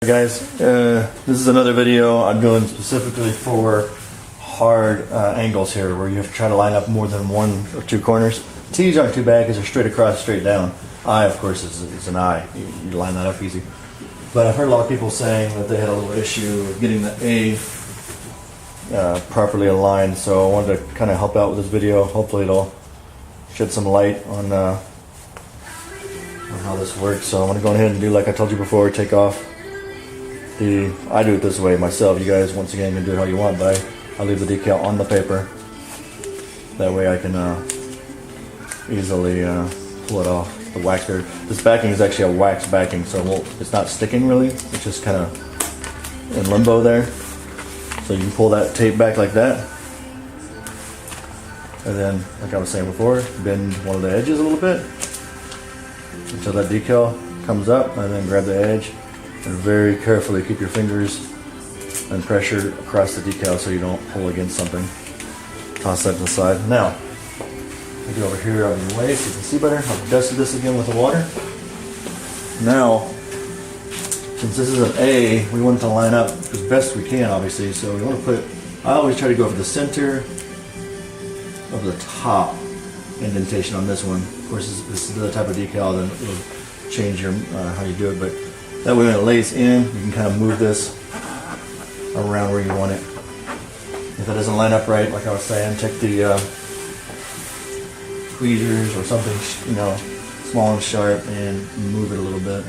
Guys, this is another video I'm doing specifically for hard angles here where you have to try to line up more than one or two corners. T's aren't too bad because they're straight across, straight down. I, of course, is an I. You line that up easy. But I've heard a lot of people saying that they had a little issue with getting the A properly aligned, so I wanted to kind of help out with this video. Hopefully it'll shed some light on how this works. So I'm going to go ahead and do like I told you before, take off I do it this way myself. You guys, once again, can do it how you want, but I'll leave the decal on the paper. That way I can easily pull it off. The wax there. This backing is actually a wax backing, so it's not sticking really. It's just kind of in limbo there. So you can pull that tape back like that. And then, like I was saying before, bend one of the edges a little bit until that decal comes up, and then grab the edge. And very carefully keep your fingers and pressure across the decal so you don't pull against something. Toss that to the side. Now, I get over here on your way so you can see better. I've dusted this again with the water. Now, since this is an A, we want it to line up as best we can, obviously. So we want to put, I always try to go for the center of the top indentation on this one. Of course, this is the type of decal, then it'll change your how you do it. But that way when it lays in, you can kind of move this around where you want it. If it doesn't line up right, like I was saying, take the tweezers or something, small and sharp, and move it a little bit.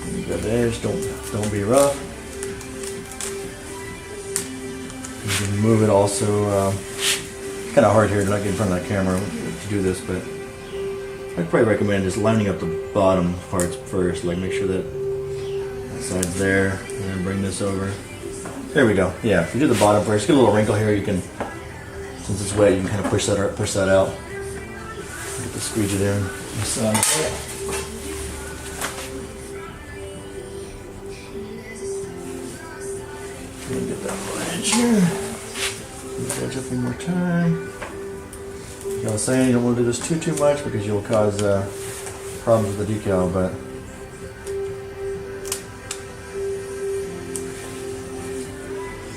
And grab the edge. Don't be rough. You can move it also. It's kind of hard here to not get in front of that camera to do this, but I'd probably recommend just lining up the bottom parts first, like make sure that side's there, and then bring this over. There we go. Yeah, if you do the bottom first, get a little wrinkle here. You can, since it's wet, you can kind of push that out. Get the squeegee there. Get that little edge here. Edge up one more time. Like I was saying, you don't want to do this too much because you'll cause problems with the decal, but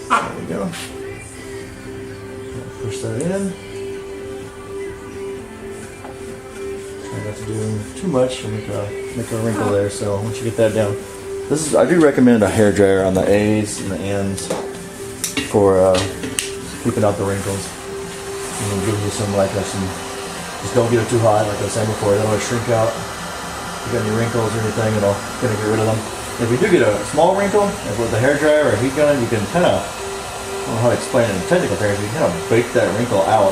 there we go. Push that in. Try not to do too much and make a wrinkle there. So once you get that down, I do recommend a hair dryer on the A's and the N's for keeping out the wrinkles. And give you some just don't get it too hot, like I was saying before. That'll shrink out. If you got any wrinkles or anything, it'll kind of get rid of them. If you do get a small wrinkle, with a hair dryer or a heat gun, you can kind of, I don't know how to explain it in technical terms, you can kind of bake that wrinkle out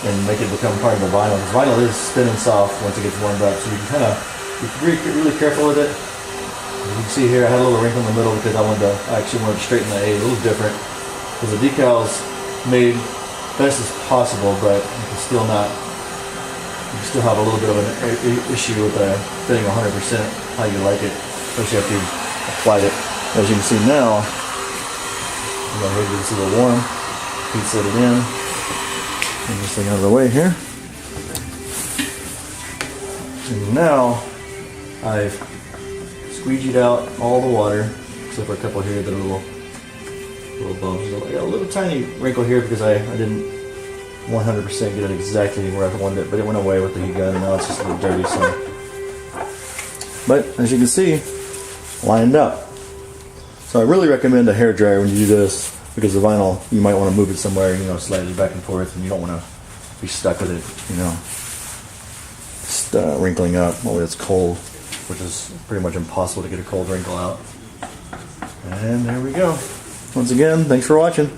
and make it become part of the vinyl. Because vinyl is thin and soft once it gets warmed up, so you can kind of be really careful with it. As you can see here, I had a little wrinkle in the middle because I actually wanted to straighten the A a little different. Because the decal's made best as possible, but you can still have a little bit of an issue with fitting 100% how you like it, especially after you've applied it. As you can see now, I'm going to get this a little warm. Heat set it in. Get this thing out of the way here. And now I've squeegeed out all the water, except for a couple here that are little bumps. I got a little tiny wrinkle here because I didn't 100% get it exactly where I wanted it, but it went away with the heat gun, and now it's just a little dirty. But as you can see, lined up. So I really recommend a hair dryer when you do this, because the vinyl, you might want to move it somewhere, slightly back and forth, and you don't want to be stuck with it, just wrinkling up while it's cold, which is pretty much impossible to get a cold wrinkle out. And there we go. Once again, thanks for watching.